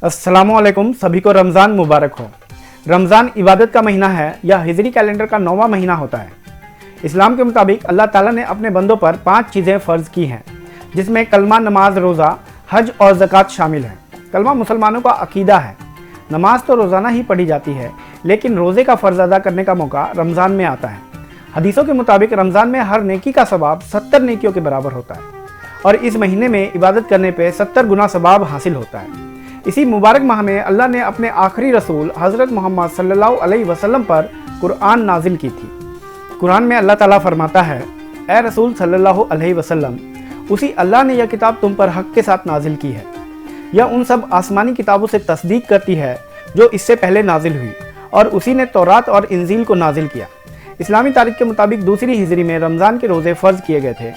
अस्सलामुअलैकुम, सभी को रमज़ान मुबारक हो। रमज़ान इबादत का महीना है या हिजरी कैलेंडर का 9वां महीना होता है। इस्लाम के मुताबिक अल्लाह ताला ने अपने बंदों पर 5 चीज़ें फ़र्ज़ की हैं, जिसमें कलमा, नमाज, रोज़ा, हज और ज़कात शामिल हैं। कलमा मुसलमानों का अकीदा है। नमाज तो रोज़ाना ही पढ़ी जाती है, लेकिन रोज़े का फ़र्ज़ अदा करने का मौका रमज़ान में आता है। हदीसों के मुताबिक रमज़ान में हर नेकी का सवाब 70 नेकियों के बराबर होता है और इस महीने में इबादत करने पे 70 गुना सवाब हासिल होता है। इसी मुबारक माह में अल्लाह ने अपने आखिरी रसूल हज़रत मोहम्मद सल्लल्लाहु अलैहि वसल्लम पर कुरान नाजिल की थी। कुरान में अल्लाह ताला फरमाता है, ए रसूल सल्लल्लाहु अलैहि वसल्लम, उसी अल्लाह ने यह किताब तुम पर हक़ के साथ नाजिल की है। यह उन सब आसमानी किताबों से तस्दीक करती है जो इससे पहले नाजिल हुई, और उसी ने तौरात और इंजील को नाजिल किया। इस्लामी तारीख के मुताबिक दूसरी हिजरी में रमज़ान के रोज़े फ़र्ज़ किए गए थे।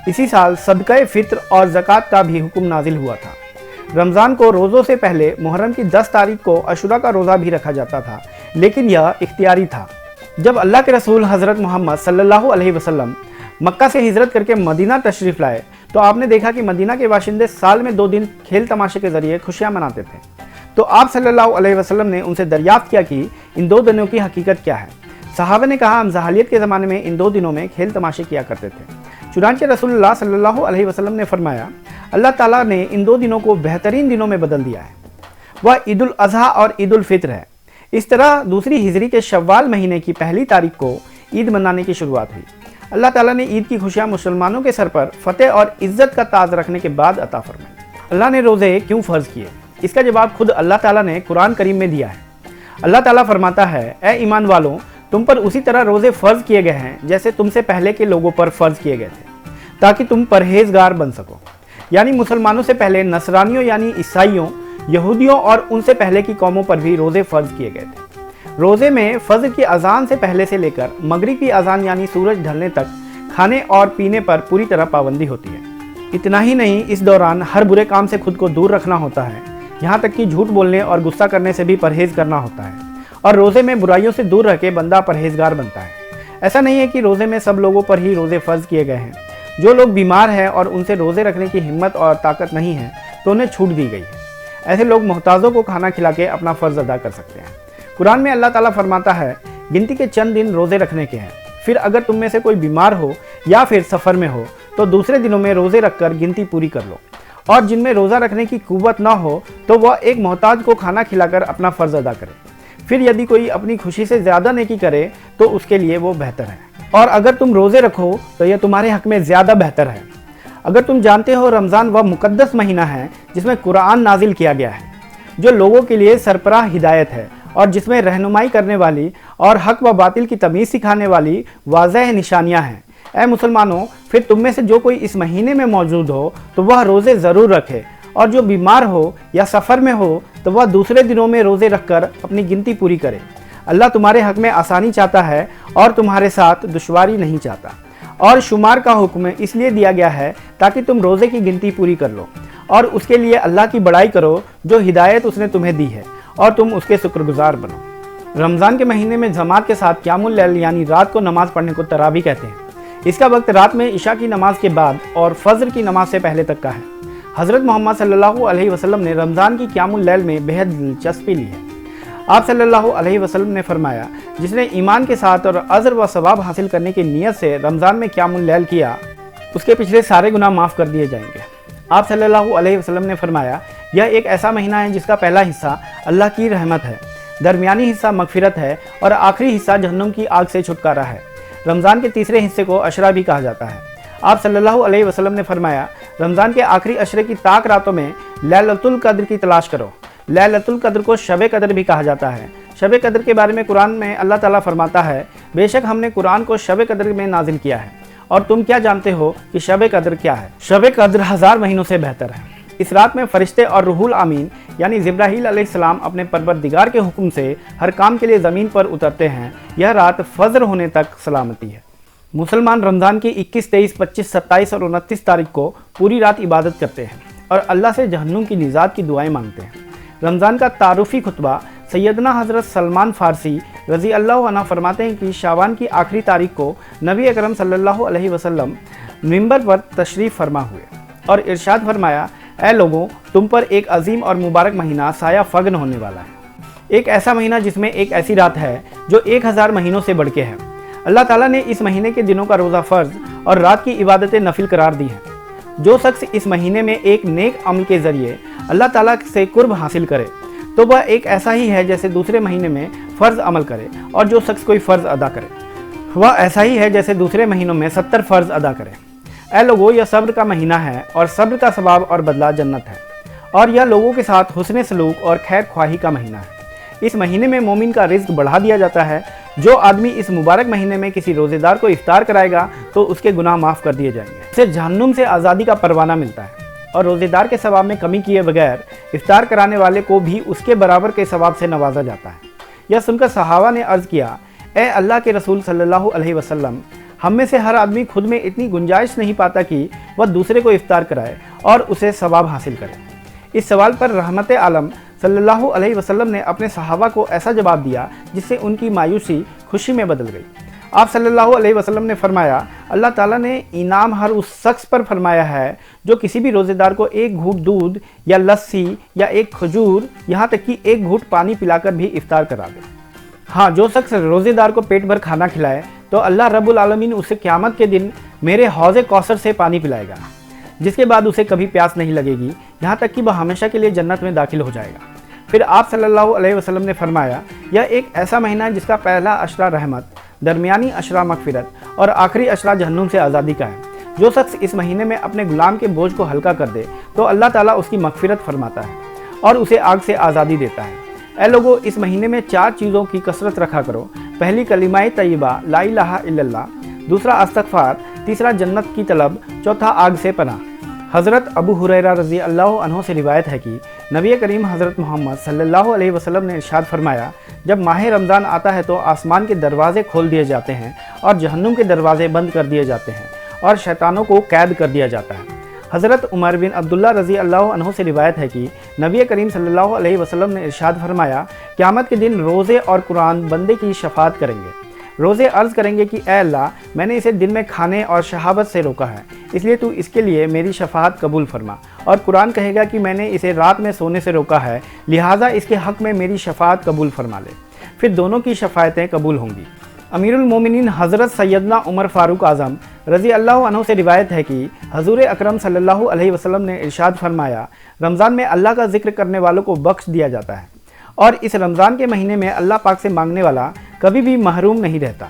इसी साल सदक़े फ़ित्र और ज़कात का भी हुक्म नाजिल हुआ था। रमज़ान को रोज़ों से पहले मुहर्रम की 10 तारीख को अशुरा का रोज़ा भी रखा जाता था, लेकिन यह इख्तियारी था। जब अल्लाह के रसूल हज़रत मोहम्मद सल्लल्लाहु अलैहि वसल्लम मक्का से हिजरत करके मदीना तशरीफ़ लाए, तो आपने देखा कि मदीना के बाशिंदे साल में 2 दिन खेल तमाशे के ज़रिए खुशियाँ मनाते थे। तो आप सल्लल्लाहु अलैहि वसल्लम ने उनसे दरियाफ़्त किया कि इन 2 दिनों की हकीकत क्या है। सहाबा ने कहा, हम जहालियत के ज़माने में इन 2 दिनों में खेल तमाशे किया करते थे। चुनांचे रसूलुल्लाह सल्लल्लाहु अलैहि वसल्लम ने फरमाया, अल्लाह ताला ने इन 2 दिनों को बेहतरीन दिनों में बदल दिया है। वह ईद उल अज़हा और ईद उल फित्र है। इस तरह दूसरी हिजरी के शव्वाल महीने की पहली तारीख को ईद मनाने की शुरुआत हुई। अल्लाह ताला ने ईद की खुशियाँ मुसलमानों के सर पर फतेह और इज्जत का ताज रखने के बाद अता फरमाई। अल्लाह ने रोज़े क्यों फ़र्ज़ किए? इसका जवाब खुद अल्लाह ताला ने कुरान करीम में दिया है। अल्लाह ताला फरमाता है, ए ईमान वालों, तुम पर उसी तरह रोज़े फ़र्ज़ किए गए हैं जैसे तुमसे पहले के लोगों पर फ़र्ज़ किए गए थे, ताकि तुम परहेज़गार बन सको। यानी मुसलमानों से पहले नसरानियों यानी ईसाइयों, यहूदियों और उनसे पहले की कौमों पर भी रोज़े फ़र्ज़ किए गए थे। रोज़े में फ़ज्र की अज़ान से पहले से लेकर मगरिब की अज़ान यानी सूरज ढलने तक खाने और पीने पर पूरी तरह पाबंदी होती है। इतना ही नहीं, इस दौरान हर बुरे काम से खुद को दूर रखना होता है। यहाँ तक कि झूठ बोलने और गुस्सा करने से भी परहेज़ करना होता है। और रोज़े में बुराइयों से दूर रह के बंदा परहेज़गार बनता है। ऐसा नहीं है कि रोज़े में सब लोगों पर ही रोज़े फ़र्ज़ किए गए हैं। जो लोग बीमार हैं और उनसे रोज़े रखने की हिम्मत और ताकत नहीं है, तो उन्हें छूट दी गई है। ऐसे लोग मोहताजों को खाना खिला के अपना फ़र्ज़ अदा कर सकते हैं। कुरान में अल्लाह ताला फरमाता है, गिनती के चंद दिन रोज़े रखने के हैं। फिर अगर तुम में से कोई बीमार हो या फिर सफ़र में हो, तो दूसरे दिनों में रोज़े रखकर गिनती पूरी कर लो। और जिनमें रोज़ा रखने की कुव्वत ना हो, तो वह एक मोहताज को खाना खिलाकर अपना फ़र्ज़ अदा करे। फिर यदि कोई अपनी खुशी से ज़्यादा नेकी करे, तो उसके लिए वो बेहतर है। और अगर तुम रोज़े रखो, तो यह तुम्हारे हक़ में ज़्यादा बेहतर है। अगर तुम जानते हो रमज़ान वह मुक़द्दस महीना है जिसमें कुरान नाजिल किया गया है, जो लोगों के लिए सरपराह हिदायत है और जिसमें रहनुमाई करने वाली और हक़ व बातिल की तमीज़ सिखाने वाली वाज़ेह निशानियाँ हैं। ऐ मुसलमानों, फिर तुम में से जो कोई इस महीने में मौजूद हो, तो वह रोज़े ज़रूर रखे, और जो बीमार हो या सफ़र में हो, तो वह दूसरे दिनों में रोज़े रखकर अपनी गिनती पूरी करे। अल्लाह तुम्हारे हक़ में आसानी चाहता है और तुम्हारे साथ दुश्वारी नहीं चाहता। और शुमार का हुक्म इसलिए दिया गया है ताकि तुम रोज़े की गिनती पूरी कर लो और उसके लिए अल्लाह की बड़ाई करो जो हिदायत उसने तुम्हें दी है, और तुम उसके शुक्रगुजार बनो। रमज़ान के महीने में जमात के साथ क़यामुल लैल यानी रात को नमाज़ पढ़ने को तरावी कहते हैं। इसका वक्त रात में इशा की नमाज के बाद और फ़ज्र की नमाज से पहले तक का है। हज़रत मोहम्मद सल्लल्लाहु अलैहि वसल्लम ने रमज़ान की क़यामुल लैल में बेहद दिलचस्पी ली है। आप सल्लल्लाहु अलैहि वसल्लम ने फरमाया, जिसने ईमान के साथ और अज़र व सवाब हासिल करने की नीयत से रमज़ान में क़यामुल लैल किया, उसके पिछले सारे गुनाह माफ़ कर दिए जाएंगे। आप सल्लल्लाहु अलैहि वसल्लम ने फरमाया, यह एक ऐसा महीना है जिसका पहला हिस्सा अल्लाह की रहमत है, दरमियानी हिस्सा मगफिरत है और आखिरी हिस्सा जहन्नुम की आग से छुटकारा है। रमज़ान के तीसरे हिस्से को अशरा भी कहा जाता है। आप सल्लल्लाहु अलैहि वसल्लम ने फरमाया, रमज़ान के आखिरी अशरे की ताक रातों में लैलतुल कद्र की तलाश करो। लैलतुल कद्र को शब कद्र भी कहा जाता है। शब कद्र के बारे में कुरान में अल्लाह ताला फरमाता है, बेशक हमने कुरान को शब कद्र में नाजिल किया है, और तुम क्या जानते हो कि शब कद्र क्या है? शब कद्र 1000 महीनों से बेहतर है। इस रात में फरिश्ते और रूहुल आमीन यानी जिब्राहील अलैहिस्सलाम अपने परवरदिगार के हुक्म से हर काम के लिए ज़मीन पर उतरते हैं। यह रात फज्र होने तक सलामती है। मुसलमान रमज़ान की 21, 23, 25, 27 और 29 तारीख को पूरी रात इबादत करते हैं और अल्लाह से जहन्नुम की निजात की दुआएं मांगते हैं। रमज़ान का तारुफ़ी खुतबा सैयदना हज़रत सलमान फ़ारसी रज़ी अल्लाह अन्हु फरमाते हैं कि शाबान की आखिरी तारीख को नबी अकरम सल्लल्लाहु अलैहि वसल्लम मिंबर पर तशरीफ़ फरमा हुए और इरशाद फरमाया, اے لوگوں، تم پر ایک عظیم اور مبارک مہینہ سایہ فگن ہونے والا ہے۔ ایک ایسا مہینہ جس میں ایک ایسی رات ہے جو 1000 مہینوں سے بڑھ کے ہے۔ اللہ تعالیٰ نے اس مہینے کے دنوں کا روزہ فرض اور رات کی عبادتیں نفل قرار دی ہیں۔ جو شخص اس مہینے میں ایک نیک عمل کے ذریعے اللہ تعالیٰ سے قرب حاصل کرے تو وہ ایک ایسا ہی ہے جیسے دوسرے مہینے میں فرض عمل کرے، اور جو شخص کوئی فرض ادا کرے وہ ایسا ہی ہے جیسے دوسرے مہینوں میں 70 فرض ادا کرے۔ اے لوگوں، یہ صبر کا مہینہ ہے اور صبر کا ثواب اور بدلہ جنت ہے، اور یہ لوگوں کے ساتھ حسن سلوک اور خیر خواہی کا مہینہ ہے۔ اس مہینے میں مومن کا رزق بڑھا دیا جاتا ہے۔ جو آدمی اس مبارک مہینے میں کسی روزے دار کو افطار کرائے گا تو اس کے گناہ معاف کر دیے جائیں گے، اسے جہنم سے آزادی کا پروانہ ملتا ہے، اور روزے دار کے ثواب میں کمی کیے بغیر افطار کرانے والے کو بھی اس کے برابر کے ثواب سے نوازا جاتا ہے۔ یہ سن کر صحابہ نے عرض کیا، اے اللہ کے رسول صلی اللہ علیہ وسلم، ہم میں سے ہر آدمی خود میں اتنی گنجائش نہیں پاتا کہ وہ دوسرے کو افطار کرائے اور اسے ثواب حاصل کرے۔ اس سوال پر رحمت عالم صلی اللہ علیہ وسلم نے اپنے صحابہ کو ایسا جواب دیا جس سے ان کی مایوسی خوشی میں بدل گئی۔ آپ صلی اللہ علیہ وسلم نے فرمایا، اللہ تعالیٰ نے انعام ہر اس شخص پر فرمایا ہے جو کسی بھی روزے دار کو ایک گھونٹ دودھ یا لسی یا ایک کھجور، یہاں تک کہ ایک گھونٹ پانی پلا کر بھی افطار کرا دے۔ ہاں، جو شخص روزے دار کو پیٹ بھر کھانا کھلائے تو اللہ رب العالمین اسے قیامت کے دن میرے حوض کوثر سے پانی پلائے گا، جس کے بعد اسے کبھی پیاس نہیں لگے گی، یہاں تک کہ وہ ہمیشہ کے لیے جنت میں داخل ہو جائے گا۔ پھر آپ صلی اللہ علیہ وسلم نے فرمایا، یہ ایک ایسا مہینہ ہے جس کا پہلا عشرہ رحمت، درمیانی عشرہ مغفرت اور آخری عشرہ جہنم سے آزادی کا ہے۔ جو شخص اس مہینے میں اپنے غلام کے بوجھ کو ہلکا کر دے تو اللہ تعالیٰ اس کی مغفرت فرماتا ہے اور اسے آگ سے آزادی دیتا ہے۔ اے لوگو، اس مہینے میں 4 چیزوں کی کثرت رکھا کرو۔ پہلی کلمہ طیبہ لا الہ الا اللہ، دوسرا استغفار، تیسرا جنت کی طلب، چوتھا آگ سے پناہ۔ حضرت ابو ہریرہ رضی اللہ عنہ سے روایت ہے کہ نبی کریم حضرت محمد صلی اللہ علیہ وسلم نے ارشاد فرمایا، جب ماہ رمضان آتا ہے تو آسمان کے دروازے کھول دیے جاتے ہیں اور جہنم کے دروازے بند کر دیے جاتے ہیں اور شیطانوں کو قید کر دیا جاتا ہے۔ حضرت عمر بن عبداللہ رضی اللہ عنہ سے روایت ہے کہ نبی کریم صلی اللہ علیہ وسلم نے ارشاد فرمایا، قیامت کے دن روزے اور قرآن بندے کی شفاعت کریں گے۔ روزے عرض کریں گے کہ اے اللہ، میں نے اسے دن میں کھانے اور شہابت سے روکا ہے، اس لیے تو اس کے لیے میری شفاعت قبول فرما۔ اور قرآن کہے گا کہ میں نے اسے رات میں سونے سے روکا ہے، لہٰذا اس کے حق میں میری شفاعت قبول فرما لے۔ پھر دونوں کی شفاعتیں قبول ہوں گی۔ امیر المومنین حضرت سیدنا عمر فاروق اعظم رضی اللہ عنہ سے روایت ہے کہ حضور اکرم صلی اللہ علیہ وسلم نے ارشاد فرمایا، رمضان میں اللہ کا ذکر کرنے والوں کو بخش دیا جاتا ہے، اور اس رمضان کے مہینے میں اللہ پاک سے مانگنے والا کبھی بھی محروم نہیں رہتا۔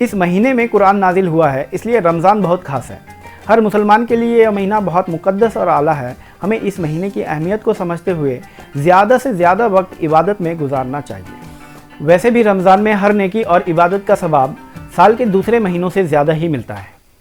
اس مہینے میں قرآن نازل ہوا ہے، اس لیے رمضان بہت خاص ہے۔ ہر مسلمان کے لیے یہ مہینہ بہت مقدس اور اعلیٰ ہے۔ ہمیں اس مہینے کی اہمیت کو سمجھتے ہوئے زیادہ سے زیادہ وقت عبادت میں گزارنا چاہیے۔ ویسے بھی رمضان میں ہر نیکی اور عبادت کا ثواب سال کے دوسرے مہینوں سے زیادہ ہی ملتا ہے۔